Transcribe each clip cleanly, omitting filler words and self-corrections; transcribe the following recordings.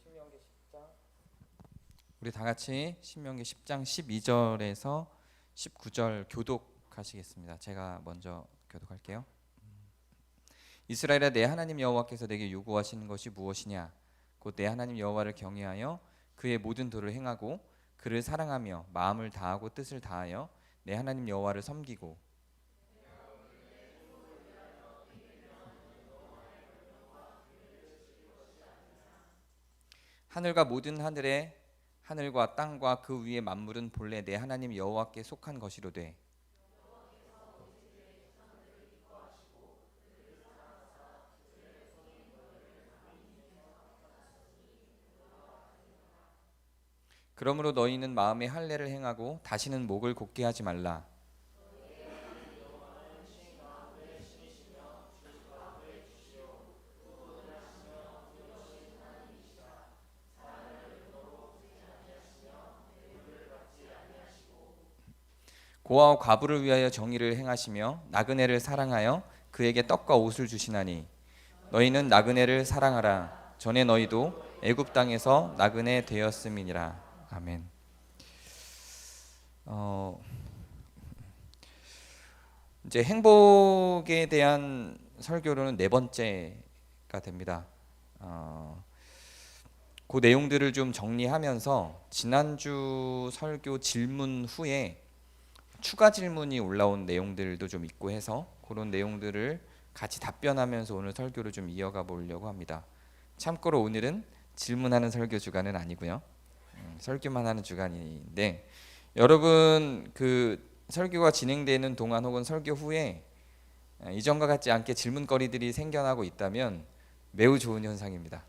신명기 10장. 우리 다 같이 신명기 10장 12절에서 19절 교독하시겠습니다. 제가 먼저 교독할게요. 이스라엘아, 내 하나님 여호와께서 내게 요구하시는 것이 무엇이냐? 곧 내 하나님 여호와를 경외하여 그의 모든 도를 행하고 그를 사랑하며 마음을 다하고 뜻을 다하여 내 하나님 여호와를 섬기고 하늘과 모든 하늘과 땅과 그 위의 만물은 본래 내 하나님 여호와께 속한 것이로되 그러므로 너희는 마음에 할례를 행하고 다시는 목을 곧게 하지 말라. 고아와 과부를 위하여 정의를 행하시며 나그네를 사랑하여 그에게 떡과 옷을 주시나니 너희는 나그네를 사랑하라. 전에 너희도 애굽 땅에서 나그네 되었음이니라. 아멘. 이제 행복에 대한 설교로는 네 번째가 됩니다. 그 내용들을 좀 정리하면서 지난주 설교 질문 후에 추가 질문이 올라온 내용들도 좀 있고 해서 그런 내용들을 같이 답변하면서 오늘 설교를 좀 이어가 보려고 합니다. 참고로 오늘은 질문하는 설교 주간은 아니고요. 설교만 하는 주간인데 여러분 그 설교가 진행되는 동안 혹은 설교 후에 이전과 같지 않게 질문거리들이 생겨나고 있다면 매우 좋은 현상입니다.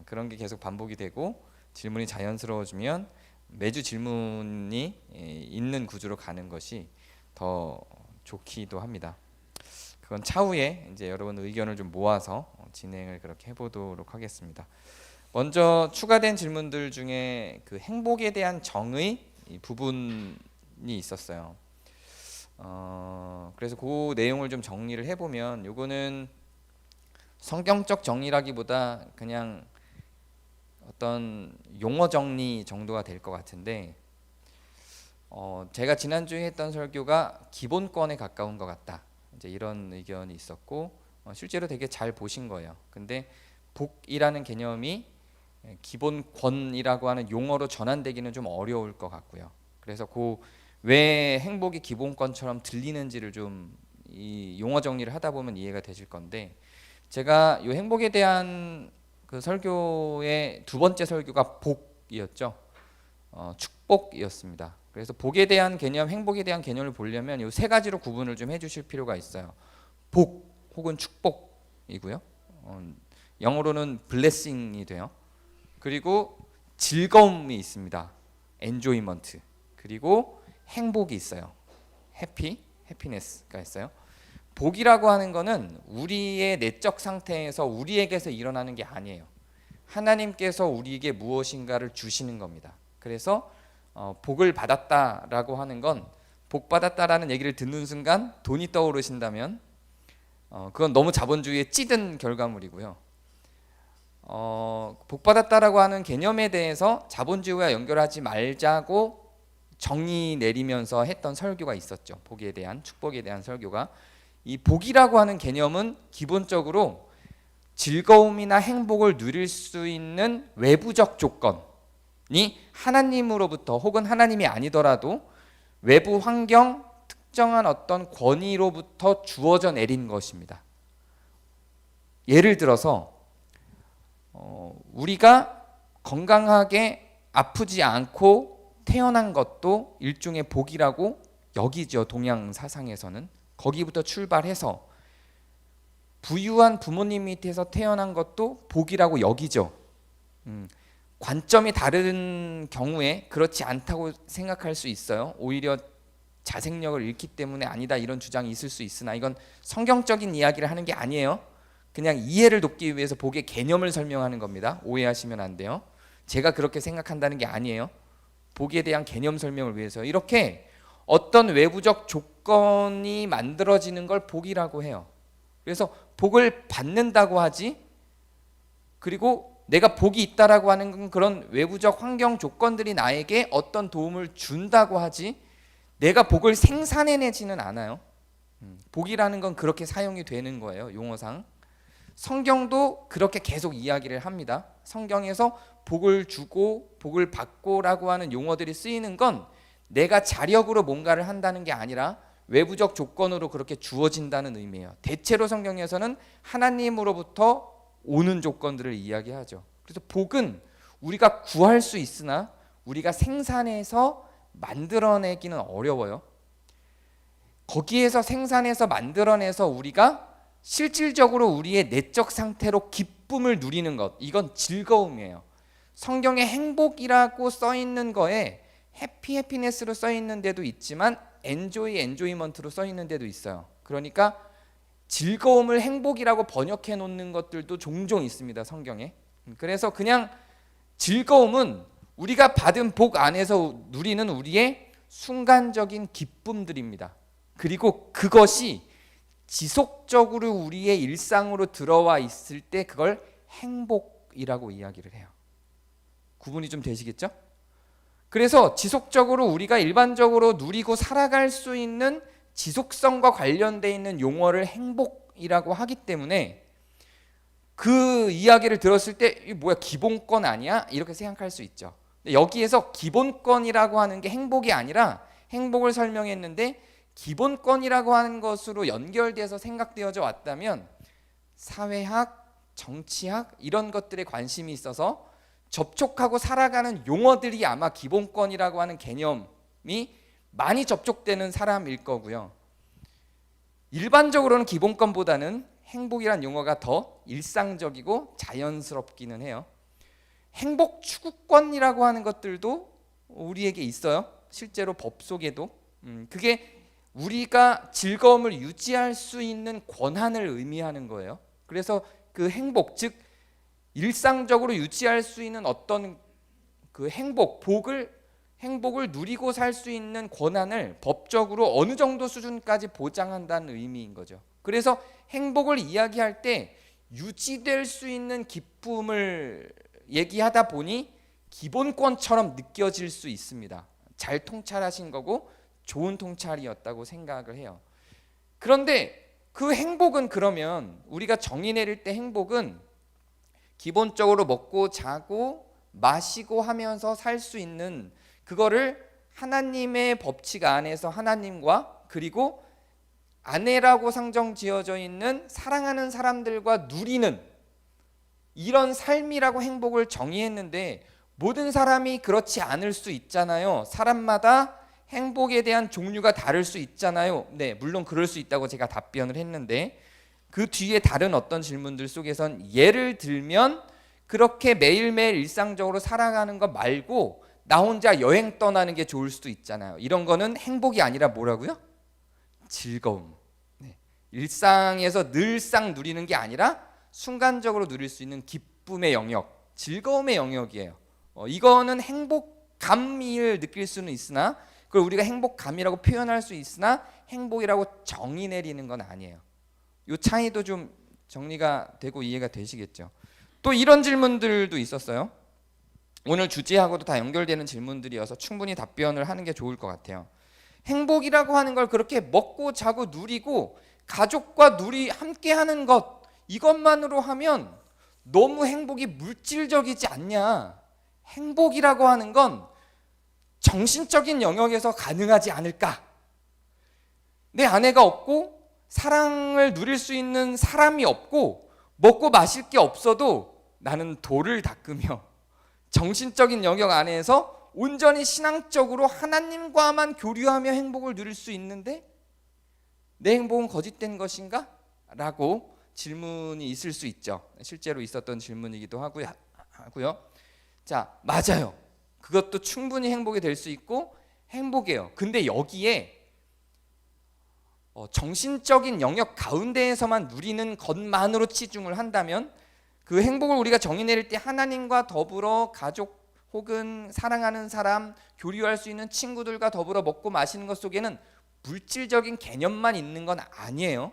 그런 게 계속 반복이 되고 질문이 자연스러워지면 매주 질문이 있는 구조로 가는 것이 더 좋기도 합니다. 그건 차후에 이제 여러분 의견을 좀 모아서 진행을 그렇게 해보도록 하겠습니다. 먼저 추가된 질문들 중에 그 행복에 대한 정의 부분이 있었어요. 그래서 그 내용을 좀 정리를 해보면 요거는 성경적 정리라기보다 그냥 어떤 용어 정리 정도가 될 것 같은데 제가 지난주에 했던 설교가 기본권에 가까운 것 같다. 이제 이런 의견이 있었고 실제로 되게 잘 보신 거예요. 근데 복이라는 개념이 기본권이라고 하는 용어로 전환되기는 좀 어려울 것 같고요. 그래서 그 왜 행복이 기본권처럼 들리는지를 좀 이 용어 정리를 하다 보면 이해가 되실 건데 제가 이 행복에 대한 그 설교의 두 번째 설교가 복이었죠. 축복이었습니다. 그래서 복에 대한 개념, 행복에 대한 개념을 보려면 이 세 가지로 구분을 좀 해주실 필요가 있어요. 복 혹은 축복이고요. 영어로는 blessing이 돼요. 그리고 즐거움이 있습니다. enjoyment. 그리고 행복이 있어요. happiness가 있어요. 복이라고 하는 거는 우리의 내적 상태에서 우리에게서 일어나는 게 아니에요. 하나님께서 우리에게 무엇인가를 주시는 겁니다. 그래서 복을 받았다라고 하는 건 복 받았다라는 얘기를 듣는 순간 돈이 떠오르신다면 그건 너무 자본주의에 찌든 결과물이고요. 복 받았다라고 하는 개념에 대해서 자본주의와 연결하지 말자고 정의 내리면서 했던 설교가 있었죠. 복에 대한 축복에 대한 설교가 이 복이라고 하는 개념은 기본적으로 즐거움이나 행복을 누릴 수 있는 외부적 조건이 하나님으로부터 혹은 하나님이 아니더라도 외부 환경, 특정한 어떤 권위로부터 주어져 내린 것입니다. 예를 들어서 우리가 건강하게 아프지 않고 태어난 것도 일종의 복이라고 여기죠. 동양 사상에서는. 거기부터 출발해서 부유한 부모님 밑에서 태어난 것도 복이라고 여기죠. 관점이 다른 경우에 그렇지 않다고 생각할 수 있어요. 오히려 자생력을 잃기 때문에 아니다 이런 주장이 있을 수 있으나 이건 성경적인 이야기를 하는 게 아니에요. 그냥 이해를 돕기 위해서 복의 개념을 설명하는 겁니다. 오해하시면 안 돼요. 제가 그렇게 생각한다는 게 아니에요. 복에 대한 개념 설명을 위해서 이렇게 어떤 외부적 조건이 만들어지는 걸 복이라고 해요. 그래서 복을 받는다고 하지 그리고 내가 복이 있다라고 하는 건 그런 외부적 환경 조건들이 나에게 어떤 도움을 준다고 하지 내가 복을 생산해내지는 않아요. 복이라는 건 그렇게 사용이 되는 거예요. 용어상. 성경도 그렇게 계속 이야기를 합니다. 성경에서 복을 주고 복을 받고라고 하는 용어들이 쓰이는 건 내가 자력으로 뭔가를 한다는 게 아니라 외부적 조건으로 그렇게 주어진다는 의미예요. 대체로 성경에서는 하나님으로부터 오는 조건들을 이야기하죠. 그래서 복은 우리가 구할 수 있으나 우리가 생산해서 만들어내기는 어려워요. 거기에서 생산해서 만들어내서 우리가 실질적으로 우리의 내적 상태로 기쁨을 누리는 것, 이건 즐거움이에요. 성경에 행복이라고 써 있는 거에 해피네스로 써 있는 데도 있지만 엔조이먼트로 써 있는 데도 있어요. 그러니까 즐거움을 행복이라고 번역해 놓는 것들도 종종 있습니다, 성경에. 그래서 그냥 즐거움은 우리가 받은 복 안에서 누리는 우리의 순간적인 기쁨들입니다. 그리고 그것이 지속적으로 우리의 일상으로 들어와 있을 때 그걸 행복이라고 이야기를 해요. 구분이 좀 되시겠죠? 그래서 지속적으로 우리가 일반적으로 누리고 살아갈 수 있는 지속성과 관련되어 있는 용어를 행복이라고 하기 때문에 그 이야기를 들었을 때 이게 뭐야 기본권 아니야? 이렇게 생각할 수 있죠. 여기에서 기본권이라고 하는 게 행복이 아니라 행복을 설명했는데 기본권이라고 하는 것으로 연결돼서 생각되어져 왔다면 사회학, 정치학 이런 것들에 관심이 있어서 접촉하고 살아가는 용어들이 아마 기본권이라고 하는 개념이 많이 접촉되는 사람일 거고요. 일반적으로는 기본권보다는 행복이란 용어가 더 일상적이고 자연스럽기는 해요. 행복 추구권이라고 하는 것들도 우리에게 있어요. 실제로 법 속에도. 그게 우리가 즐거움을 유지할 수 있는 권한을 의미하는 거예요. 그래서 그 행복, 즉 일상적으로 유지할 수 있는 어떤 그 행복을 누리고 살 수 있는 권한을 법적으로 어느 정도 수준까지 보장한다는 의미인 거죠. 그래서 행복을 이야기할 때 유지될 수 있는 기쁨을 얘기하다 보니 기본권처럼 느껴질 수 있습니다. 잘 통찰하신 거고 좋은 통찰이었다고 생각을 해요. 그런데 그 행복은 그러면 우리가 정의 내릴 때 행복은 기본적으로 먹고 자고 마시고 하면서 살 수 있는 그거를 하나님의 법칙 안에서 하나님과 그리고 아내라고 상정 지어져 있는 사랑하는 사람들과 누리는 이런 삶이라고 행복을 정의했는데 모든 사람이 그렇지 않을 수 있잖아요. 사람마다 행복에 대한 종류가 다를 수 있잖아요. 네, 물론 그럴 수 있다고 제가 답변을 했는데 그 뒤에 다른 어떤 질문들 속에선 예를 들면 그렇게 매일매일 일상적으로 살아가는 것 말고 나 혼자 여행 떠나는 게 좋을 수도 있잖아요. 이런 거는 행복이 아니라 뭐라고요? 즐거움. 네. 일상에서 늘상 누리는 게 아니라 순간적으로 누릴 수 있는 기쁨의 영역, 즐거움의 영역이에요. 이거는 행복감을 느낄 수는 있으나 그걸 우리가 행복감이라고 표현할 수 있으나 행복이라고 정의 내리는 건 아니에요. 이 차이도 좀 정리가 되고 이해가 되시겠죠. 또 이런 질문들도 있었어요. 오늘 주제하고도 다 연결되는 질문들이어서 충분히 답변을 하는 게 좋을 것 같아요. 행복이라고 하는 걸 그렇게 먹고 자고 누리고 가족과 함께 하는 것 이것만으로 하면 너무 행복이 물질적이지 않냐. 행복이라고 하는 건 정신적인 영역에서 가능하지 않을까. 내 아내가 없고 사랑을 누릴 수 있는 사람이 없고 먹고 마실 게 없어도 나는 돌을 닦으며 정신적인 영역 안에서 온전히 신앙적으로 하나님과만 교류하며 행복을 누릴 수 있는데 내 행복은 거짓된 것인가? 라고 질문이 있을 수 있죠. 실제로 있었던 질문이기도 하고요. 자, 맞아요. 그것도 충분히 행복이 될 수 있고 행복이에요. 근데 여기에 정신적인 영역 가운데에서만 누리는 것만으로 치중을 한다면 그 행복을 우리가 정의 내릴 때 하나님과 더불어 가족 혹은 사랑하는 사람, 교류할 수 있는 친구들과 더불어 먹고 마시는 것 속에는 물질적인 개념만 있는 건 아니에요.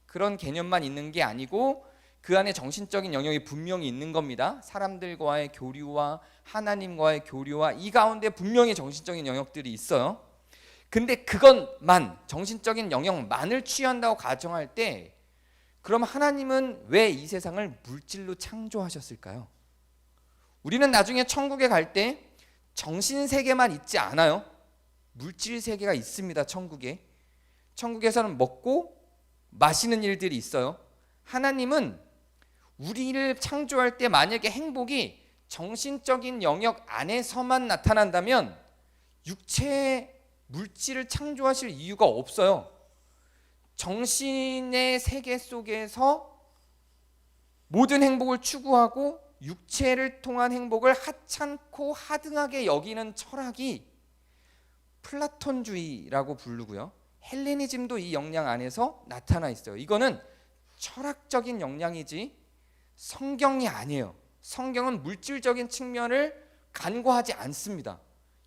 그런 개념만 있는 게 아니고 그 안에 정신적인 영역이 분명히 있는 겁니다. 사람들과의 교류와 하나님과의 교류와 이 가운데 분명히 정신적인 영역들이 있어요. 근데 그것만, 정신적인 영역만을 취한다고 가정할 때, 그럼 하나님은 왜 이 세상을 물질로 창조하셨을까요? 우리는 나중에 천국에 갈 때 정신 세계만 있지 않아요. 물질 세계가 있습니다. 천국에서는 먹고 마시는 일들이 있어요. 하나님은 우리를 창조할 때 만약에 행복이 정신적인 영역 안에서만 나타난다면 육체의 물질을 창조하실 이유가 없어요. 정신의 세계 속에서 모든 행복을 추구하고 육체를 통한 행복을 하찮고 하등하게 여기는 철학이 플라톤주의라고 부르고요. 헬레니즘도 이 역량 안에서 나타나 있어요. 이거는 철학적인 역량이지 성경이 아니에요. 성경은 물질적인 측면을 간과하지 않습니다.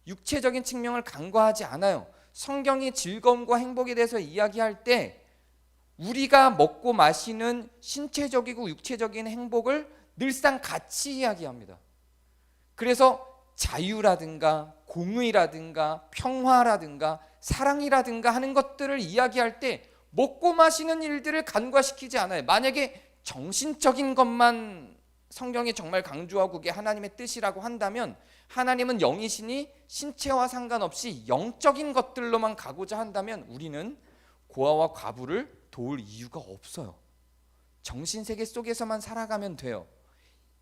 육체적인 측면을 간과하지 않아요. 성경이 즐거움과 행복에 대해서 이야기할 때 우리가 먹고 마시는 신체적이고 육체적인 행복을 늘상 같이 이야기합니다. 그래서 자유라든가 공의라든가 평화라든가 사랑이라든가 하는 것들을 이야기할 때 먹고 마시는 일들을 간과시키지 않아요. 만약에 정신적인 것만 성경이 정말 강조하고 그게 하나님의 뜻이라고 한다면 하나님은 영이시니 신체와 상관없이 영적인 것들로만 가고자 한다면 우리는 고아와 과부를 도울 이유가 없어요. 정신세계 속에서만 살아가면 돼요.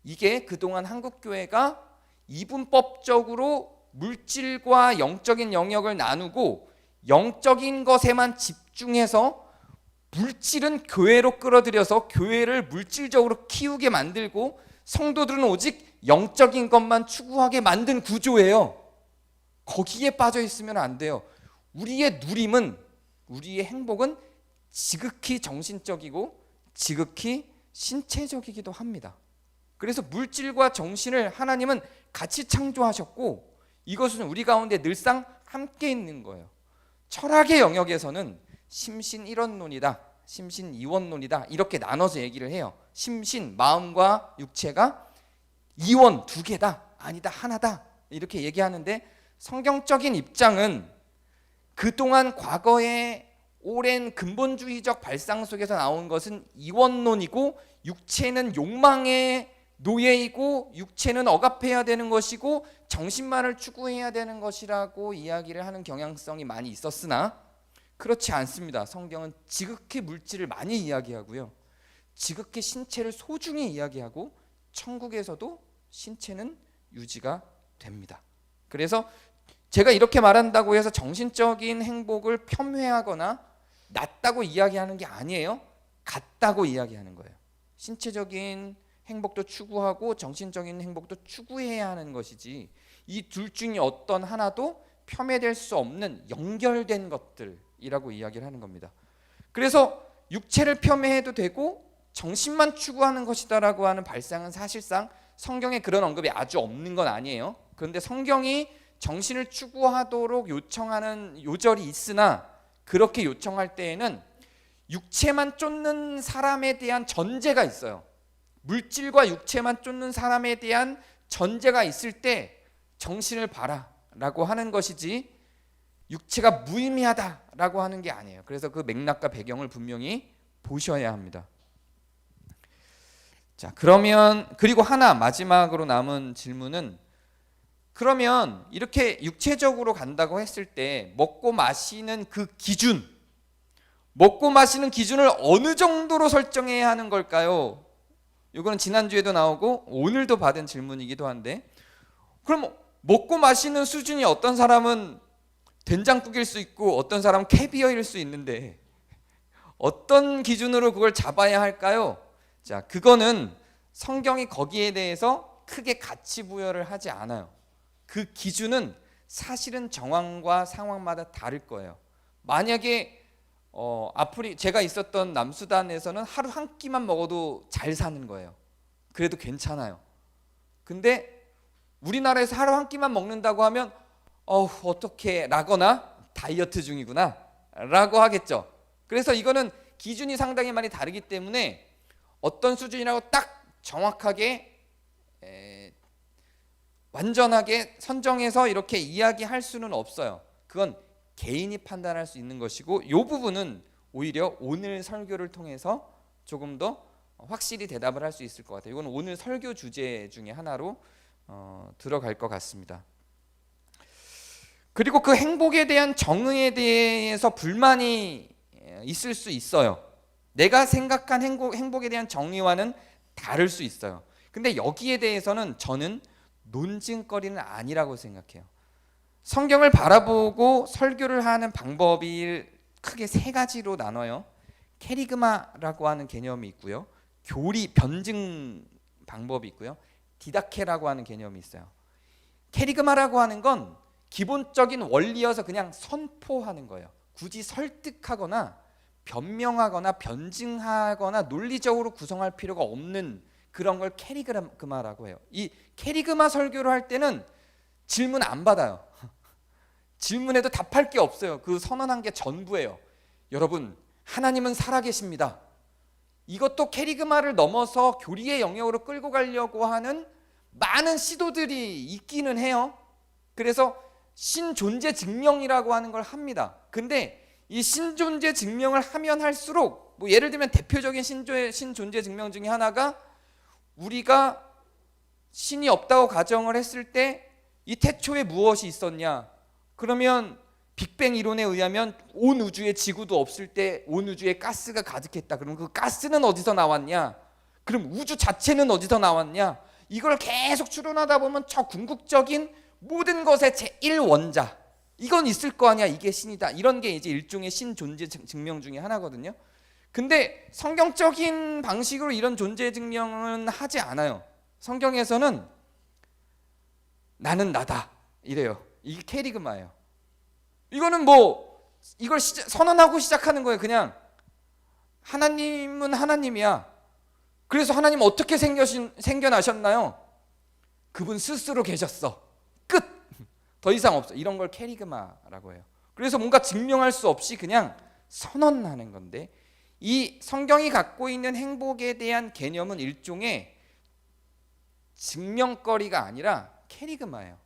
이게 그동안 한국교회가 이분법적으로 물질과 영적인 영역을 나누고 영적인 것에만 집중해서 물질은 교회로 끌어들여서 교회를 물질적으로 키우게 만들고 성도들은 오직 영적인 것만 추구하게 만든 구조예요. 거기에 빠져 있으면 안 돼요. 우리의 누림은, 우리의 행복은 지극히 정신적이고 지극히 신체적이기도 합니다. 그래서 물질과 정신을 하나님은 같이 창조하셨고 이것은 우리 가운데 늘상 함께 있는 거예요. 철학의 영역에서는 심신일원론이다, 심신이원론이다 이렇게 나눠서 얘기를 해요. 심신, 마음과 육체가 이원, 두 개다, 아니다, 하나다 이렇게 얘기하는데 성경적인 입장은 그동안 과거의 오랜 근본주의적 발상 속에서 나온 것은 이원론이고 육체는 욕망의 노예이고 육체는 억압해야 되는 것이고 정신만을 추구해야 되는 것이라고 이야기를 하는 경향성이 많이 있었으나 그렇지 않습니다. 성경은 지극히 물질을 많이 이야기하고요. 지극히 신체를 소중히 이야기하고 천국에서도 신체는 유지가 됩니다. 그래서 제가 이렇게 말한다고 해서 정신적인 행복을 폄훼하거나 낮다고 이야기하는 게 아니에요. 같다고 이야기하는 거예요. 신체적인 행복도 추구하고 정신적인 행복도 추구해야 하는 것이지 이 둘 중에 어떤 하나도 폄훼될 수 없는 연결된 것들이라고 이야기를 하는 겁니다. 그래서 육체를 폄훼해도 되고 정신만 추구하는 것이다라고 하는 발상은 사실상 성경에 그런 언급이 아주 없는 건 아니에요. 그런데 성경이 정신을 추구하도록 요청하는 요절이 있으나 그렇게 요청할 때에는 육체만 쫓는 사람에 대한 전제가 있어요. 물질과 육체만 쫓는 사람에 대한 전제가 있을 때 정신을 봐라 라고 하는 것이지 육체가 무의미하다라고 하는 게 아니에요. 그래서 그 맥락과 배경을 분명히 보셔야 합니다. 자, 그러면 그리고 하나 마지막으로 남은 질문은 그러면 이렇게 육체적으로 간다고 했을 때 먹고 마시는 그 기준, 먹고 마시는 기준을 어느 정도로 설정해야 하는 걸까요? 이거는 지난주에도 나오고 오늘도 받은 질문이기도 한데 그럼 먹고 마시는 수준이 어떤 사람은 된장국일 수 있고 어떤 사람은 캐비어일 수 있는데 어떤 기준으로 그걸 잡아야 할까요? 자, 그거는 성경이 거기에 대해서 크게 가치 부여를 하지 않아요. 그 기준은 사실은 정황과 상황마다 다를 거예요. 만약에 제가 있었던 남수단에서는 하루 한 끼만 먹어도 잘 사는 거예요. 그래도 괜찮아요. 근데 우리나라에서 하루 한 끼만 먹는다고 하면 어떻게 라거나 다이어트 중이구나 라고 하겠죠. 그래서 이거는 기준이 상당히 많이 다르기 때문에 어떤 수준이라고 딱 정확하게 완전하게 선정해서 이렇게 이야기할 수는 없어요. 그건 개인이 판단할 수 있는 것이고, 이 부분은 오히려 오늘 설교를 통해서 조금 더 확실히 대답을 할 수 있을 것 같아요. 이건 오늘 설교 주제 중에 하나로 들어갈 것 같습니다. 그리고 그 행복에 대한 정의에 대해서 불만이 있을 수 있어요. 내가 생각한 행복에 대한 정의와는 다를 수 있어요. 근데 여기에 대해서는 저는 논증거리는 아니라고 생각해요. 성경을 바라보고 설교를 하는 방법이 크게 세 가지로 나눠요. 캐리그마라고 하는 개념이 있고요, 교리 변증 방법이 있고요, 디다케라고 하는 개념이 있어요. 캐리그마라고 하는 건 기본적인 원리여서 그냥 선포하는 거예요. 굳이 설득하거나 변명하거나 변증하거나 논리적으로 구성할 필요가 없는 그런 걸 캐리그마라고 해요. 이 캐리그마 설교를 할 때는 질문 안 받아요. 질문해도 답할 게 없어요. 그 선언한 게 전부예요. 여러분, 하나님은 살아계십니다. 이것도 캐리그마를 넘어서 교리의 영역으로 끌고 가려고 하는 많은 시도들이 있기는 해요. 그래서 신존재 증명이라고 하는 걸 합니다. 근데 이 신존재 증명을 하면 할수록, 뭐 예를 들면 대표적인 신존재 증명 중에 하나가, 우리가 신이 없다고 가정을 했을 때 이 태초에 무엇이 있었냐? 그러면 빅뱅 이론에 의하면 온 우주에 지구도 없을 때 온 우주에 가스가 가득했다. 그럼 그 가스는 어디서 나왔냐? 그럼 우주 자체는 어디서 나왔냐? 이걸 계속 추론하다 보면 저 궁극적인 모든 것의 제1원자, 이건 있을 거 아니야. 이게 신이다. 이런 게 이제 일종의 신 존재 증명 중에 하나거든요. 근데 성경적인 방식으로 이런 존재 증명은 하지 않아요. 성경에서는 나는 나다 이래요. 이게 캐리그마예요. 이거는 뭐 이걸 선언하고 시작하는 거예요. 그냥 하나님은 하나님이야. 그래서 하나님 어떻게 생겨나셨나요? 그분 스스로 계셨어. 끝. 더 이상 없어. 이런 걸 캐리그마라고 해요. 그래서 뭔가 증명할 수 없이 그냥 선언하는 건데, 이 성경이 갖고 있는 행복에 대한 개념은 일종의 증명거리가 아니라 캐리그마예요.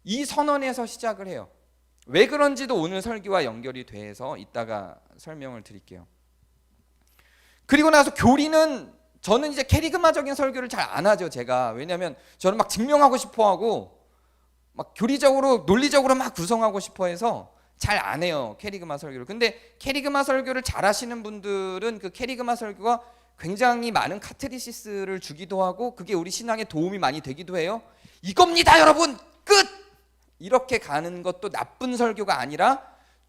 이 선언에서 시작을 해요. 왜 그런지도 오늘 설교와 연결이 돼서 이따가 설명을 드릴게요. 그리고 나서 교리는, 저는 이제 캐리그마적인 설교를 잘 안 하죠, 제가. 왜냐하면 저는 막 증명하고 싶어하고 막 교리적으로 논리적으로 막 구성하고 싶어해서 잘 안 해요, 캐리그마 설교를. 근데 캐리그마 설교를 잘 하시는 분들은 그 캐리그마 설교가 굉장히 많은 카타르시스를 주기도 하고, 그게 우리 신앙에 도움이 많이 되기도 해요. 이겁니다 여러분, 끝! 이렇게 가는 것도 나쁜 설교가 아니라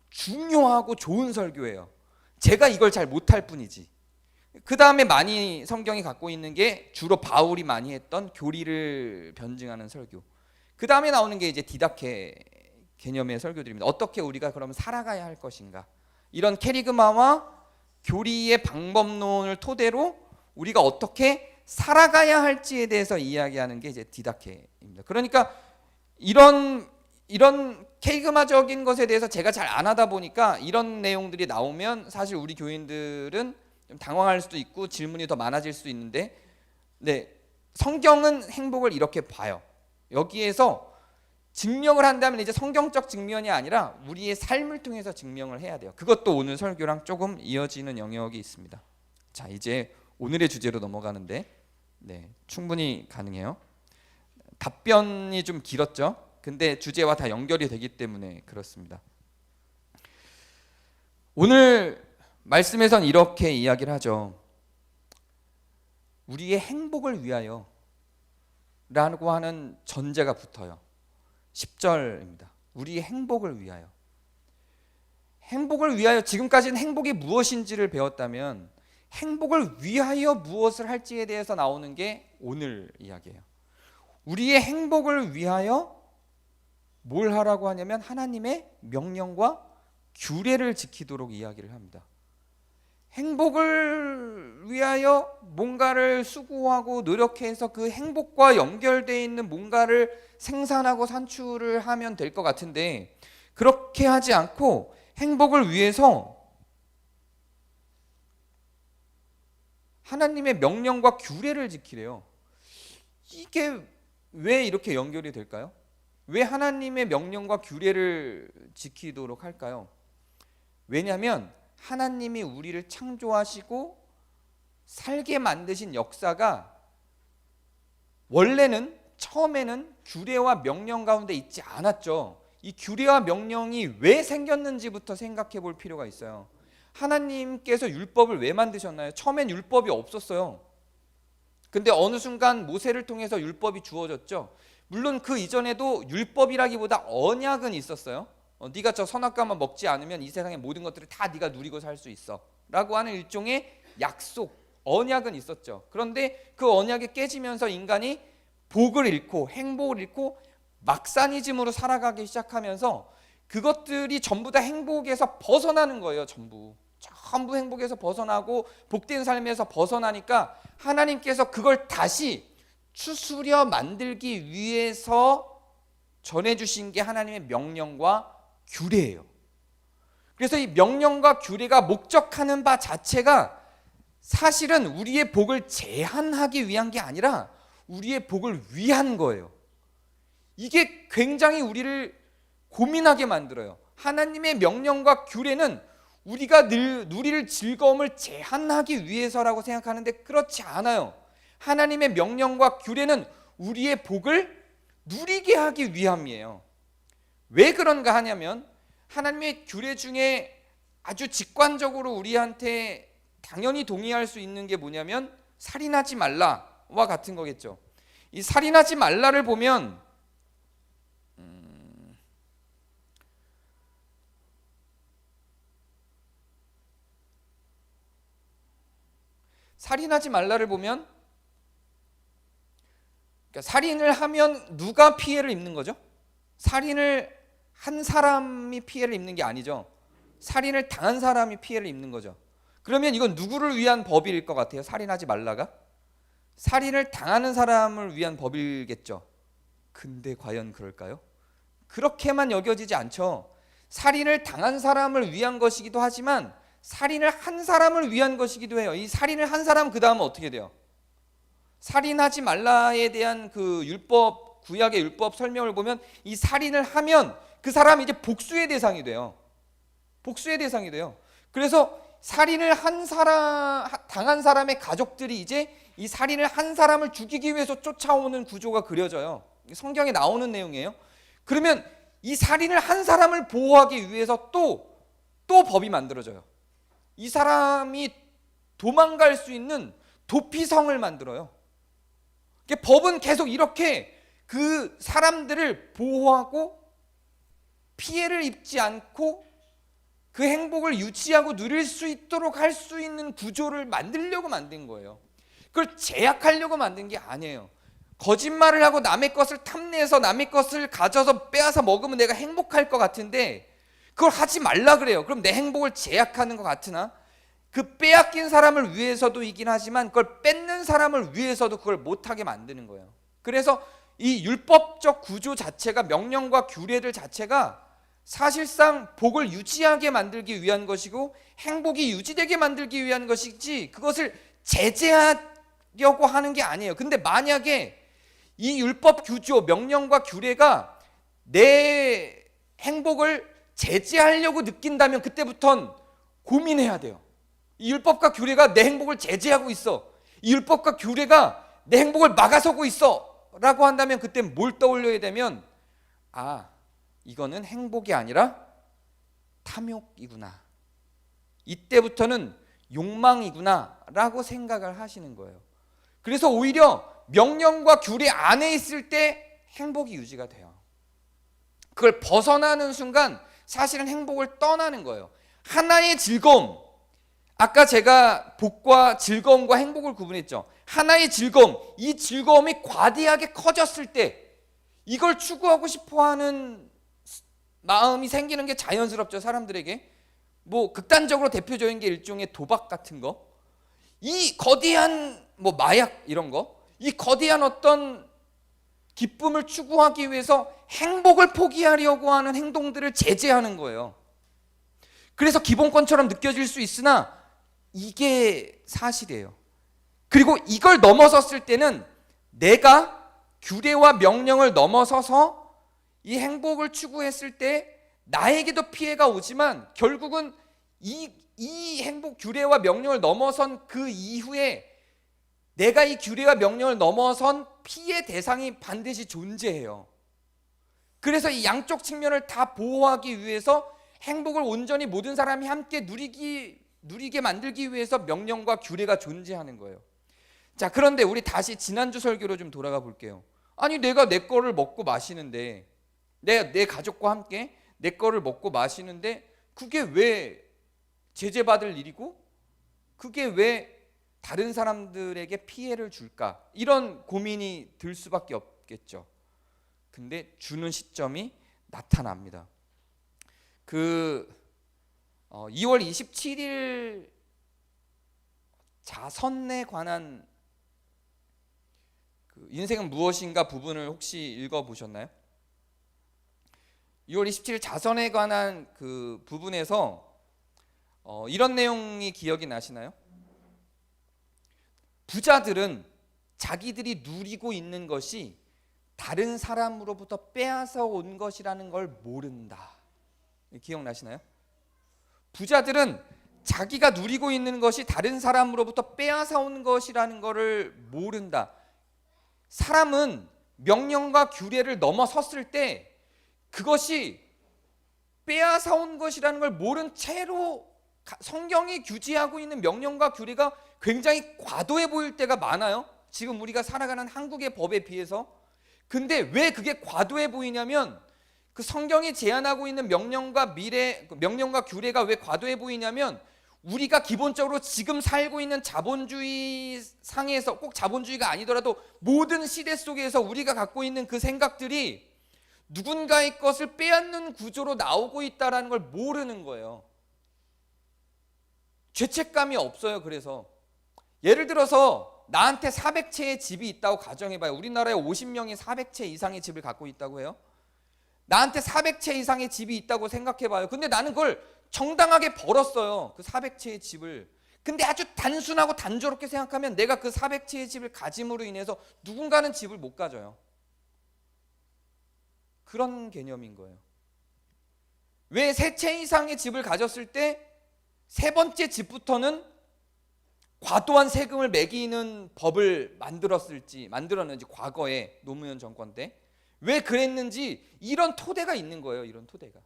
중요하고 좋은 설교예요. 제가 이걸 잘 못할 뿐이지. 그 다음에 많이 성경이 갖고 있는 게 주로 바울이 많이 했던 교리를 변증하는 설교. 그 다음에 나오는 게 이제 디다케 개념의 설교들입니다. 어떻게 우리가 그러면 살아가야 할 것인가, 이런 캐리그마와 교리의 방법론을 토대로 우리가 어떻게 살아가야 할지에 대해서 이야기하는 게 이제 디다케입니다. 그러니까 이런 캐리그마적인 것에 대해서 제가 잘 안 하다 보니까 이런 내용들이 나오면 사실 우리 교인들은 좀 당황할 수도 있고 질문이 더 많아질 수 있는데, 네, 성경은 행복을 이렇게 봐요. 여기에서 증명을 한다면 이제 성경적 증명이 아니라 우리의 삶을 통해서 증명을 해야 돼요. 그것도 오늘 설교랑 조금 이어지는 영역이 있습니다. 자, 이제 오늘의 주제로 넘어가는데, 네, 충분히 가능해요. 답변이 좀 길었죠? 근데 주제와 다 연결이 되기 때문에 그렇습니다. 오늘 말씀에선 이렇게 이야기를 하죠. 우리의 행복을 위하여 라고 하는 전제가 붙어요. 10절입니다. 우리의 행복을 위하여. 행복을 위하여, 지금까지는 행복이 무엇인지를 배웠다면 행복을 위하여 무엇을 할지에 대해서 나오는 게 오늘 이야기예요. 우리의 행복을 위하여 뭘 하라고 하냐면 하나님의 명령과 규례를 지키도록 이야기를 합니다. 행복을 위하여 뭔가를 수고하고 노력해서 그 행복과 연결되어 있는 뭔가를 생산하고 산출을 하면 될 것 같은데, 그렇게 하지 않고 행복을 위해서 하나님의 명령과 규례를 지키래요. 이게 왜 이렇게 연결이 될까요? 왜 하나님의 명령과 규례를 지키도록 할까요? 왜냐하면 하나님이 우리를 창조하시고 살게 만드신 역사가 원래는 처음에는 규례와 명령 가운데 있지 않았죠. 이 규례와 명령이 왜 생겼는지부터 생각해 볼 필요가 있어요. 하나님께서 율법을 왜 만드셨나요? 처음엔 율법이 없었어요. 근데 어느 순간 모세를 통해서 율법이 주어졌죠. 물론 그 이전에도 율법이라기보다 언약은 있었어요. 네가 저 선악과만 먹지 않으면 이 세상의 모든 것들을 다 네가 누리고 살 수 있어 라고 하는 일종의 약속, 언약은 있었죠. 그런데 그 언약이 깨지면서 인간이 복을 잃고 행복을 잃고 막사니즘으로 살아가기 시작하면서 그것들이 전부 다 행복에서 벗어나는 거예요. 전부 행복에서 벗어나고 복된 삶에서 벗어나니까 하나님께서 그걸 다시 추스려 만들기 위해서 전해주신 게 하나님의 명령과 규례예요. 그래서 이 명령과 규례가 목적하는 바 자체가 사실은 우리의 복을 제한하기 위한 게 아니라 우리의 복을 위한 거예요. 이게 굉장히 우리를 고민하게 만들어요. 하나님의 명령과 규례는 우리가 늘 누릴 즐거움을 제한하기 위해서라고 생각하는데 그렇지 않아요. 하나님의 명령과 규례는 우리의 복을 누리게 하기 위함이에요. 왜 그런가 하냐면 하나님의 규례 중에 아주 직관적으로 우리한테 당연히 동의할 수 있는 게 뭐냐면 살인하지 말라와 같은 거겠죠. 이 살인하지 말라를 보면 살인하지 말라를 보면 그러니까 살인을 하면 누가 피해를 입는 거죠? 살인을 한 사람이 피해를 입는 게 아니죠. 살인을 당한 사람이 피해를 입는 거죠. 그러면 이건 누구를 위한 법일 것 같아요? 살인하지 말라가? 살인을 당하는 사람을 위한 법이겠죠. 근데 과연 그럴까요? 그렇게만 여겨지지 않죠. 살인을 당한 사람을 위한 것이기도 하지만 살인을 한 사람을 위한 것이기도 해요. 이 살인을 한 사람 그 다음은 어떻게 돼요? 살인하지 말라에 대한 그 율법, 구약의 율법 설명을 보면 이 살인을 하면 그 사람이 이제 복수의 대상이 돼요. 복수의 대상이 돼요. 그래서 살인을 당한 사람의 가족들이 이제 이 살인을 한 사람을 죽이기 위해서 쫓아오는 구조가 그려져요. 성경에 나오는 내용이에요. 그러면 이 살인을 한 사람을 보호하기 위해서 또 법이 만들어져요. 이 사람이 도망갈 수 있는 도피성을 만들어요. 법은 계속 이렇게 그 사람들을 보호하고 피해를 입지 않고 그 행복을 유지하고 누릴 수 있도록 할 수 있는 구조를 만들려고 만든 거예요. 그걸 제약하려고 만든 게 아니에요. 거짓말을 하고 남의 것을 탐내서 남의 것을 가져서 빼앗아 먹으면 내가 행복할 것 같은데 그걸 하지 말라 그래요. 그럼 내 행복을 제약하는 것 같으나 그 빼앗긴 사람을 위해서도이긴 하지만 그걸 뺏는 사람을 위해서도 그걸 못하게 만드는 거예요. 그래서 이 율법적 구조 자체가 명령과 규례들 자체가 사실상 복을 유지하게 만들기 위한 것이고 행복이 유지되게 만들기 위한 것이지 그것을 제재하려고 하는 게 아니에요. 근데 만약에 이 율법 규조, 명령과 규례가 내 행복을 제재하려고 느낀다면 그때부터는 고민해야 돼요. 이 율법과 규례가 내 행복을 제재하고 있어. 이 율법과 규례가 내 행복을 막아서고 있어 라고 한다면 그때 뭘 떠올려야 되면 이거는 행복이 아니라 탐욕이구나. 이때부터는 욕망이구나 라고 생각을 하시는 거예요. 그래서 오히려 명령과 규례 안에 있을 때 행복이 유지가 돼요. 그걸 벗어나는 순간 사실은 행복을 떠나는 거예요. 하나의 즐거움, 아까 제가 복과 즐거움과 행복을 구분했죠. 하나의 즐거움, 이 즐거움이 과대하게 커졌을 때 이걸 추구하고 싶어하는 마음이 생기는 게 자연스럽죠. 사람들에게 뭐 극단적으로 대표적인 게 일종의 도박 같은 거, 이 거대한 뭐 마약 이런 거, 이 거대한 어떤 기쁨을 추구하기 위해서 행복을 포기하려고 하는 행동들을 제재하는 거예요. 그래서 기본권처럼 느껴질 수 있으나 이게 사실이에요. 그리고 이걸 넘어섰을 때는 내가 규례와 명령을 넘어서서 이 행복을 추구했을 때 나에게도 피해가 오지만 결국은 이 행복 규례와 명령을 넘어선 그 이후에 내가 이 규례와 명령을 넘어선 피해 대상이 반드시 존재해요. 그래서 이 양쪽 측면을 다 보호하기 위해서 행복을 온전히 모든 사람이 함께 누리게 만들기 위해서 명령과 규례가 존재하는 거예요. 자, 그런데 우리 다시 지난주 설교로 좀 돌아가 볼게요. 아니, 내가 내 거를 먹고 마시는데, 내 가족과 함께 내 거를 먹고 마시는데 그게 왜 제재받을 일이고 그게 왜 다른 사람들에게 피해를 줄까? 이런 고민이 들 수밖에 없겠죠. 근데 주는 시점이 나타납니다. 2월 27일 자선에 관한 인생은 무엇인가 부분을 혹시 읽어보셨나요? 2월 27일 자선에 관한 그 부분에서 이런 내용이 기억이 나시나요? 부자들은 자기들이 누리고 있는 것이 다른 사람으로부터 빼앗아 온 것이라는 걸 모른다. 기억나시나요? 부자들은 자기가 누리고 있는 것이 다른 사람으로부터 빼앗아 온 것이라는 것을 모른다. 사람은 명령과 규례를 넘어섰을 때 그것이 빼앗아 온 것이라는 걸 모른 채로 성경이 규지하고 있는 명령과 규례가 굉장히 과도해 보일 때가 많아요. 지금 우리가 살아가는 한국의 법에 비해서. 근데 왜 그게 과도해 보이냐면 그 성경이 제안하고 있는 명령과 규례가 왜 과도해 보이냐면 우리가 기본적으로 지금 살고 있는 자본주의 상에서, 꼭 자본주의가 아니더라도 모든 시대 속에서 우리가 갖고 있는 그 생각들이 누군가의 것을 빼앗는 구조로 나오고 있다는 걸 모르는 거예요. 죄책감이 없어요. 그래서 예를 들어서 나한테 400채의 집이 있다고 가정해봐요. 우리나라에 50명이 400채 이상의 집을 갖고 있다고 해요. 나한테 400채 이상의 집이 있다고 생각해봐요. 근데 나는 그걸 정당하게 벌었어요. 그 400채의 집을. 근데 아주 단순하고 단조롭게 생각하면 내가 그 400채의 집을 가짐으로 인해서 누군가는 집을 못 가져요. 그런 개념인 거예요. 왜 3채 이상의 집을 가졌을 때 세 번째 집부터는 과도한 세금을 매기는 법을 만들었는지 과거에 노무현 정권 때 왜 그랬는지 이런 토대가 있는 거예요. 이런 토대가.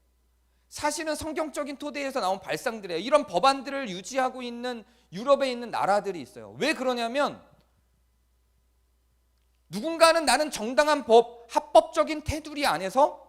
사실은 성경적인 토대에서 나온 발상들이에요. 이런 법안들을 유지하고 있는 유럽에 있는 나라들이 있어요. 왜 그러냐면 누군가는 나는 정당한 합법적인 테두리 안에서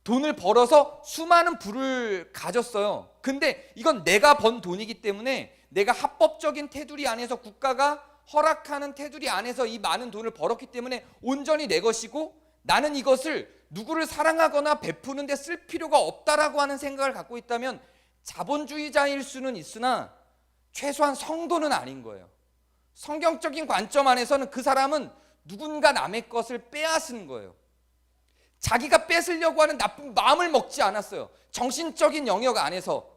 돈을 벌어서 수많은 부를 가졌어요. 근데 이건 내가 번 돈이기 때문에 내가 합법적인 테두리 안에서 국가가 허락하는 테두리 안에서 이 많은 돈을 벌었기 때문에 온전히 내 것이고 나는 이것을 누구를 사랑하거나 베푸는 데 쓸 필요가 없다라고 하는 생각을 갖고 있다면 자본주의자일 수는 있으나 최소한 성도는 아닌 거예요. 성경적인 관점 안에서는 그 사람은 누군가 남의 것을 빼앗은 거예요. 자기가 뺏으려고 하는 나쁜 마음을 먹지 않았어요. 정신적인 영역 안에서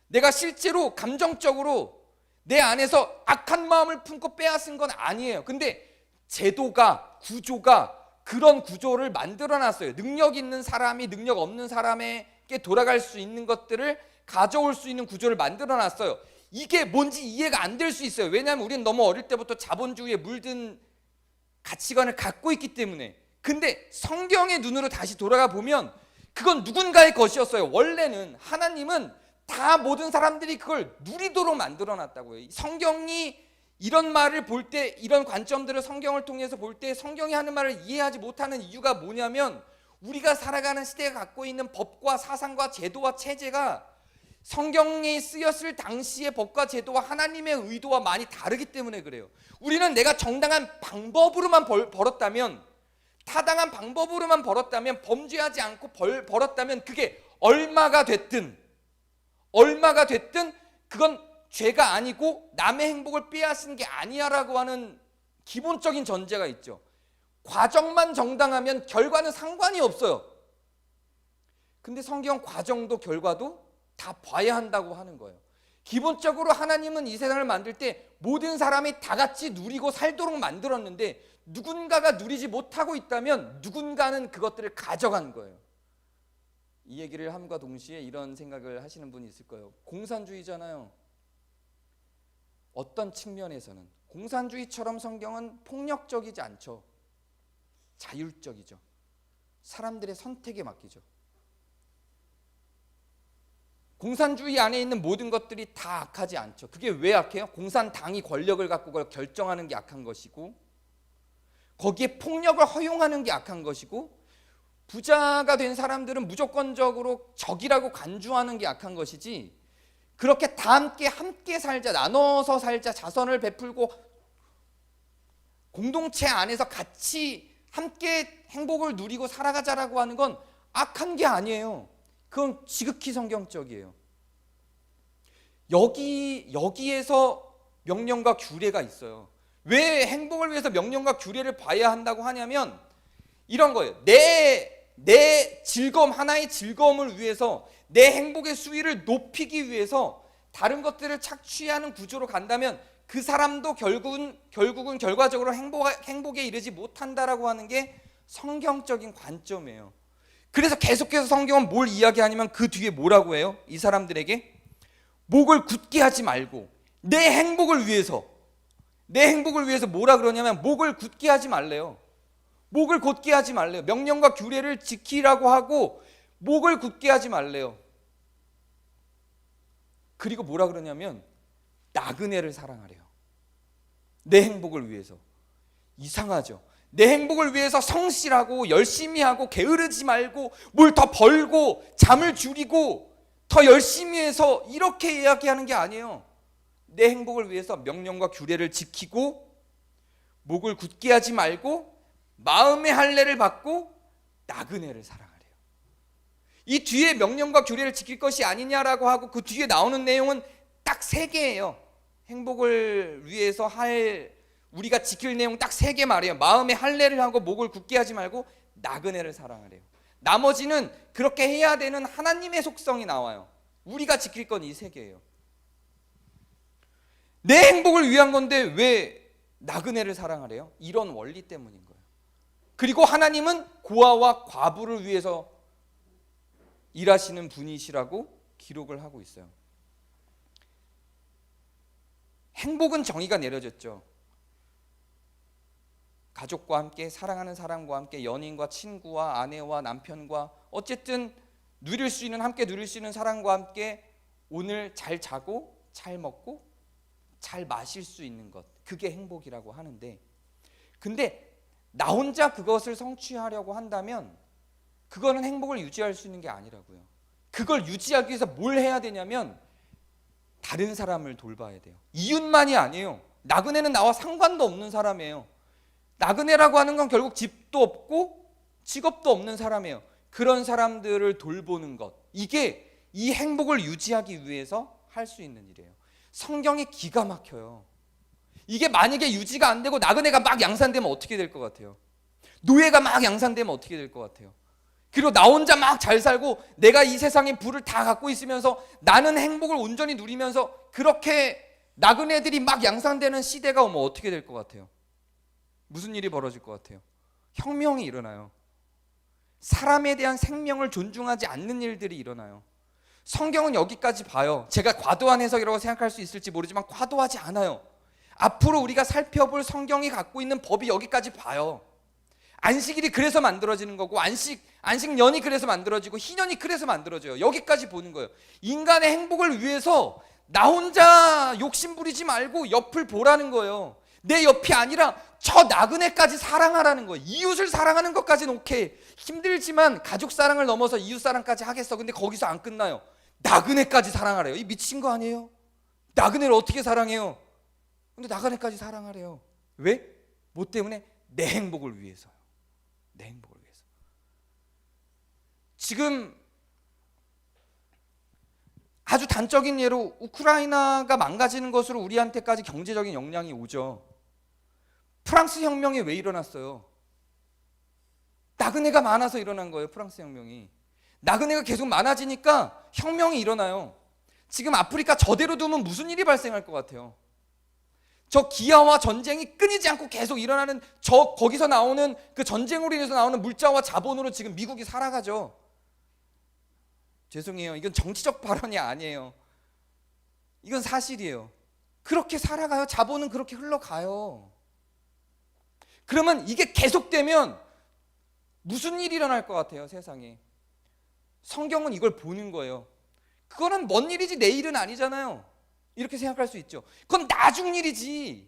내가 실제로 감정적으로 내 안에서 악한 마음을 품고 빼앗은 건 아니에요. 근데 제도가, 구조가 그런 구조를 만들어놨어요. 능력 있는 사람이 능력 없는 사람에게 돌아갈 수 있는 것들을 가져올 수 있는 구조를 만들어놨어요. 이게 뭔지 이해가 안 될 수 있어요. 왜냐하면 우리는 너무 어릴 때부터 자본주의에 물든 가치관을 갖고 있기 때문에. 근데 성경의 눈으로 다시 돌아가 보면 그건 누군가의 것이었어요. 원래는 하나님은 다 모든 사람들이 그걸 누리도록 만들어놨다고요. 성경이 이런 말을 볼 때, 이런 관점들을 성경을 통해서 볼 때 성경이 하는 말을 이해하지 못하는 이유가 뭐냐면 우리가 살아가는 시대가 갖고 있는 법과 사상과 제도와 체제가 성경에 쓰였을 당시의 법과 제도와 하나님의 의도와 많이 다르기 때문에 그래요. 우리는 내가 정당한 방법으로만 벌었다면, 타당한 방법으로만 벌었다면, 범죄하지 않고 벌었다면 그게 얼마가 됐든 그건 죄가 아니고 남의 행복을 빼앗은 게 아니야라고 하는 기본적인 전제가 있죠. 과정만 정당하면 결과는 상관이 없어요. 근데 성경 과정도 결과도 다 봐야 한다고 하는 거예요. 기본적으로 하나님은 이 세상을 만들 때 모든 사람이 다 같이 누리고 살도록 만들었는데 누군가가 누리지 못하고 있다면 누군가는 그것들을 가져간 거예요. 이 얘기를 함과 동시에 이런 생각을 하시는 분이 있을 거예요. 공산주의잖아요. 어떤 측면에서는 공산주의처럼 성경은 폭력적이지 않죠. 자율적이죠. 사람들의 선택에 맡기죠. 공산주의 안에 있는 모든 것들이 다 악하지 않죠. 그게 왜 악해요? 공산당이 권력을 갖고 그걸 결정하는 게 악한 것이고, 거기에 폭력을 허용하는 게 악한 것이고, 부자가 된 사람들은 무조건적으로 적이라고 간주하는 게 악한 것이지, 그렇게 다 함께 살자, 나눠서 살자, 자선을 베풀고 공동체 안에서 같이 함께 행복을 누리고 살아가자라고 하는 건 악한 게 아니에요. 그건 지극히 성경적이에요. 여기에서 명령과 규례가 있어요. 왜 행복을 위해서 명령과 규례를 봐야 한다고 하냐면 이런 거예요. 내 즐거움, 하나의 즐거움을 위해서, 내 행복의 수위를 높이기 위해서 다른 것들을 착취하는 구조로 간다면 그 사람도 결국은 결과적으로 행복에 이르지 못한다라고 하는 게 성경적인 관점이에요. 그래서 계속해서 성경은 뭘 이야기하냐면 그 뒤에 뭐라고 해요? 이 사람들에게 목을 굳게 하지 말고 내 행복을 위해서 뭐라 그러냐면 목을 굳게 하지 말래요. 목을 곧게 하지 말래요. 명령과 규례를 지키라고 하고 목을 굳게 하지 말래요. 그리고 뭐라 그러냐면 나그네를 사랑하래요. 내 행복을 위해서. 이상하죠? 내 행복을 위해서 성실하고 열심히 하고 게으르지 말고 뭘 더 벌고 잠을 줄이고 더 열심히 해서 이렇게 이야기하는 게 아니에요. 내 행복을 위해서 명령과 규례를 지키고 목을 굳게 하지 말고 마음의 할례를 받고 나그네를 사랑하래요. 이 뒤에 명령과 규례를 지킬 것이 아니냐라고 하고 그 뒤에 나오는 내용은 딱 3개예요. 행복을 위해서 우리가 지킬 내용 딱 3개 말이에요. 마음의 할례를 하고 목을 굳게 하지 말고 나그네를 사랑하래요. 나머지는 그렇게 해야 되는 하나님의 속성이 나와요. 우리가 지킬 건 이 3개예요. 내 행복을 위한 건데 왜 나그네를 사랑하래요? 이런 원리 때문인 거예요. 그리고 하나님은 고아와 과부를 위해서 일하시는 분이시라고 기록을 하고 있어요. 행복은 정의가 내려졌죠. 가족과 함께, 사랑하는 사람과 함께, 연인과 친구와 아내와 남편과 어쨌든 함께 누릴 수 있는 사람과 함께 오늘 잘 자고 잘 먹고 잘 마실 수 있는 것, 그게 행복이라고 하는데, 근데 나 혼자 그것을 성취하려고 한다면 그거는 행복을 유지할 수 있는 게 아니라고요. 그걸 유지하기 위해서 뭘 해야 되냐면 다른 사람을 돌봐야 돼요. 이웃만이 아니에요. 나그네는 나와 상관도 없는 사람이에요. 나그네라고 하는 건 결국 집도 없고 직업도 없는 사람이에요. 그런 사람들을 돌보는 것, 이게 이 행복을 유지하기 위해서 할 수 있는 일이에요. 성경이 기가 막혀요. 이게 만약에 유지가 안 되고 나그네가 막 양산되면 어떻게 될 것 같아요? 노예가 막 양산되면 어떻게 될 것 같아요? 그리고 나 혼자 막 잘 살고 내가 이 세상의 부를 다 갖고 있으면서 나는 행복을 온전히 누리면서 그렇게 나그네들이 막 양산되는 시대가 오면 어떻게 될 것 같아요? 무슨 일이 벌어질 것 같아요? 혁명이 일어나요. 사람에 대한 생명을 존중하지 않는 일들이 일어나요. 성경은 여기까지 봐요. 제가 과도한 해석이라고 생각할 수 있을지 모르지만 과도하지 않아요. 앞으로 우리가 살펴볼 성경이 갖고 있는 법이 여기까지 봐요. 안식일이 그래서 만들어지는 거고 안식년이 그래서 만들어지고 희년이 그래서 만들어져요. 여기까지 보는 거예요. 인간의 행복을 위해서 나 혼자 욕심 부리지 말고 옆을 보라는 거예요. 내 옆이 아니라 저 나그네까지 사랑하라는 거예요. 이웃을 사랑하는 것까지는 오케이. 힘들지만 가족 사랑을 넘어서 이웃 사랑까지 하겠어. 근데 거기서 안 끝나요. 나그네까지 사랑하래요. 이 미친 거 아니에요? 나그네를 어떻게 사랑해요? 근데 나그네까지 사랑하래요. 왜? 뭐 때문에? 내 행복을 위해서요. 내 행복을 위해서. 지금 아주 단적인 예로 우크라이나가 망가지는 것으로 우리한테까지 경제적인 영향이 오죠. 프랑스 혁명이 왜 일어났어요? 나그네가 많아서 일어난 거예요. 프랑스 혁명이. 나그네가 계속 많아지니까 혁명이 일어나요. 지금 아프리카 저대로 두면 무슨 일이 발생할 것 같아요? 저 기아와 전쟁이 끊이지 않고 계속 일어나는 저 거기서 나오는 그 전쟁으로 인해서 나오는 물자와 자본으로 지금 미국이 살아가죠. 죄송해요. 이건 정치적 발언이 아니에요. 이건 사실이에요. 그렇게 살아가요. 자본은 그렇게 흘러가요. 그러면 이게 계속되면 무슨 일이 일어날 것 같아요, 세상에? 성경은 이걸 보는 거예요. 그거는 먼 일이지 내 일은 아니잖아요. 이렇게 생각할 수 있죠. 그건 나중 일이지.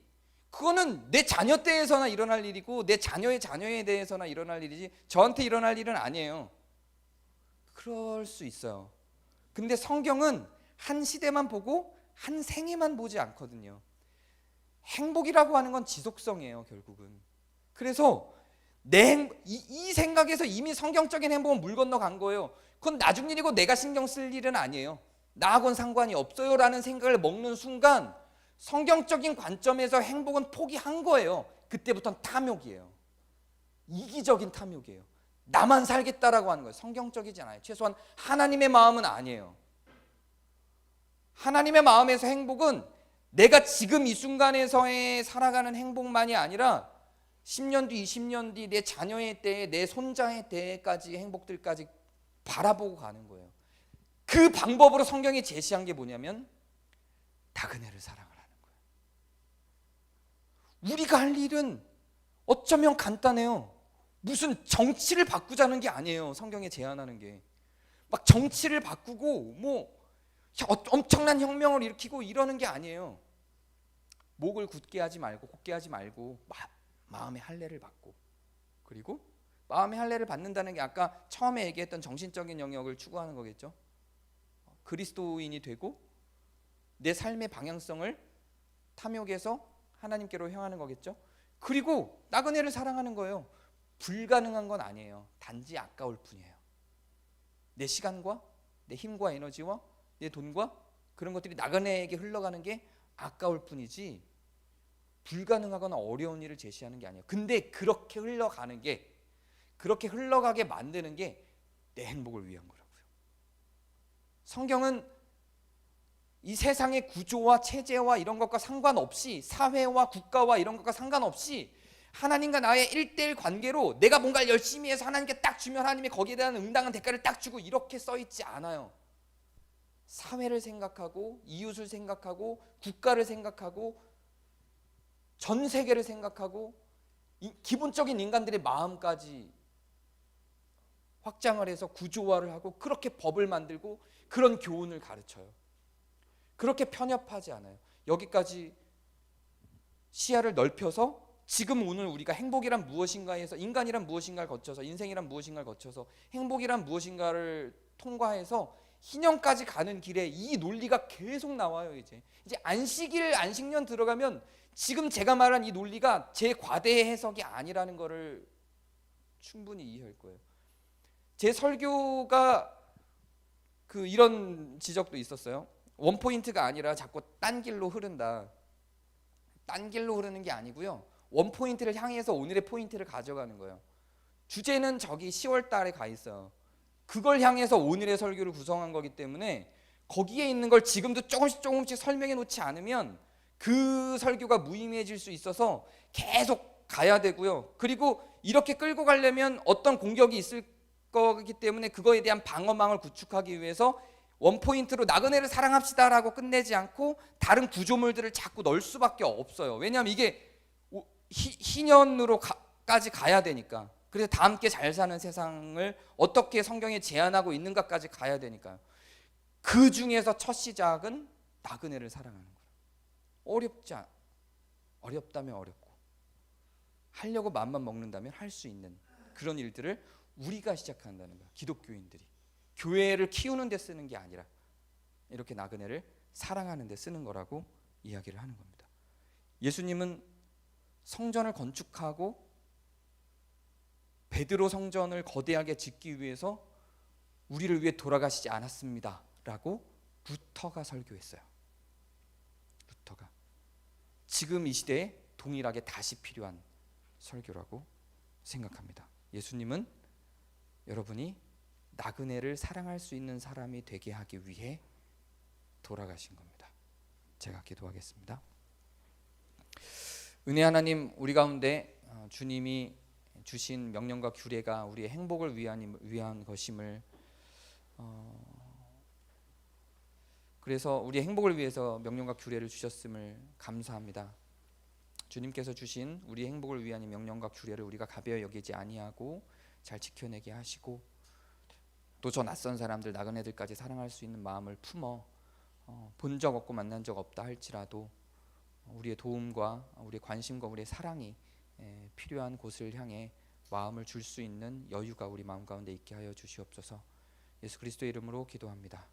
그거는 내 자녀 때에서나 일어날 일이고 내 자녀의 자녀에 대해서나 일어날 일이지 저한테 일어날 일은 아니에요. 그럴 수 있어요. 근데 성경은 한 시대만 보고 한 생애만 보지 않거든요. 행복이라고 하는 건 지속성이에요, 결국은. 그래서 이 생각에서 이미 성경적인 행복은 물 건너간 거예요. 그건 나중 일이고 내가 신경 쓸 일은 아니에요. 나하고는 상관이 없어요 라는 생각을 먹는 순간 성경적인 관점에서 행복은 포기한 거예요. 그때부터는 탐욕이에요. 이기적인 탐욕이에요. 나만 살겠다라고 하는 거예요. 성경적이지 않아요. 최소한 하나님의 마음은 아니에요. 하나님의 마음에서 행복은 내가 지금 이 순간에서의 살아가는 행복만이 아니라 10년 뒤, 20년 뒤 내 자녀의 때에 내 손자의 때까지 행복들까지 바라보고 가는 거예요. 그 방법으로 성경이 제시한 게 뭐냐면 나그네를 사랑을 하는 거예요. 우리가 할 일은 어쩌면 간단해요. 무슨 정치를 바꾸자는 게 아니에요. 성경에 제안하는 게 막 정치를 바꾸고 뭐 엄청난 혁명을 일으키고 이러는 게 아니에요. 목을 굳게 하지 말고 곧게 하지 말고 마음의 할례를 받고, 그리고 마음의 할례를 받는다는 게 아까 처음에 얘기했던 정신적인 영역을 추구하는 거겠죠. 그리스도인이 되고 내 삶의 방향성을 탐욕에서 하나님께로 향하는 거겠죠. 그리고 나그네를 사랑하는 거예요. 불가능한 건 아니에요. 단지 아까울 뿐이에요. 내 시간과 내 힘과 에너지와 내 돈과 그런 것들이 나그네에게 흘러가는 게 아까울 뿐이지 불가능하거나 어려운 일을 제시하는 게 아니에요. 근데 그렇게 흘러가는 게, 그렇게 흘러가게 만드는 게 내 행복을 위한 거라고요. 성경은 이 세상의 구조와 체제와 이런 것과 상관없이, 사회와 국가와 이런 것과 상관없이 하나님과 나의 1대1 관계로 내가 뭔가를 열심히 해서 하나님께 딱 주면 하나님이 거기에 대한 응당한 대가를 딱 주고 이렇게 써 있지 않아요. 사회를 생각하고 이웃을 생각하고 국가를 생각하고 전 세계를 생각하고 기본적인 인간들의 마음까지 확장을 해서 구조화를 하고 그렇게 법을 만들고 그런 교훈을 가르쳐요. 그렇게 편협하지 않아요. 여기까지 시야를 넓혀서 지금 오늘 우리가 행복이란 무엇인가 해서, 인간이란 무엇인가를 거쳐서, 인생이란 무엇인가를 거쳐서 행복이란 무엇인가를 통과해서 희년까지 가는 길에 이 논리가 계속 나와요. 이제 안식년 들어가면 지금 제가 말한 이 논리가 제 과대 해석이 아니라는 것을 충분히 이해할 거예요. 제 설교가 이런 지적도 있었어요. 원포인트가 아니라 자꾸 딴 길로 흐른다. 딴 길로 흐르는 게 아니고요. 원포인트를 향해서 오늘의 포인트를 가져가는 거예요. 주제는 저기 10월 달에 가 있어요. 그걸 향해서 오늘의 설교를 구성한 거기 때문에 거기에 있는 걸 지금도 조금씩 설명해 놓지 않으면 그 설교가 무의미해질 수 있어서 계속 가야 되고요. 그리고 이렇게 끌고 가려면 어떤 공격이 있을 거기 때문에 그거에 대한 방어망을 구축하기 위해서 원포인트로 나그네를 사랑합시다라고 끝내지 않고 다른 구조물들을 자꾸 넣을 수밖에 없어요. 왜냐하면 이게 희년으로까지 가야 되니까. 그래서 다 함께 잘 사는 세상을 어떻게 성경에 제안하고 있는가까지 가야 되니까요. 그 중에서 첫 시작은 나그네를 사랑하는 거예요. 어렵다면 어렵고 하려고 마음만 먹는다면 할 수 있는 그런 일들을 우리가 시작한다는 거예요. 기독교인들이 교회를 키우는 데 쓰는 게 아니라 이렇게 나그네를 사랑하는 데 쓰는 거라고 이야기를 하는 겁니다. 예수님은 성전을 건축하고 베드로 성전을 거대하게 짓기 위해서 우리를 위해 돌아가시지 않았습니다 라고 루터가 설교했어요. 루터가 지금 이 시대에 동일하게 다시 필요한 설교라고 생각합니다. 예수님은 여러분이 나그네를 사랑할 수 있는 사람이 되게 하기 위해 돌아가신 겁니다. 제가 기도하겠습니다. 은혜 하나님, 우리 가운데 주님이 주신 명령과 규례가 우리의 행복을 위한 것임을, 그래서 우리의 행복을 위해서 명령과 규례를 주셨음을 감사합니다. 주님께서 주신 우리의 행복을 위한 이 명령과 규례를 우리가 가벼이 여기지 아니하고 잘 지켜내게 하시고, 또 저 낯선 사람들, 나그네들까지 사랑할 수 있는 마음을 품어 본 적 없고 만난 적 없다 할지라도 우리의 도움과 우리의 관심과 우리의 사랑이 필요한 곳을 향해 마음을 줄 수 있는 여유가 우리 마음 가운데 있게 하여 주시옵소서. 예수 그리스도의 이름으로 기도합니다.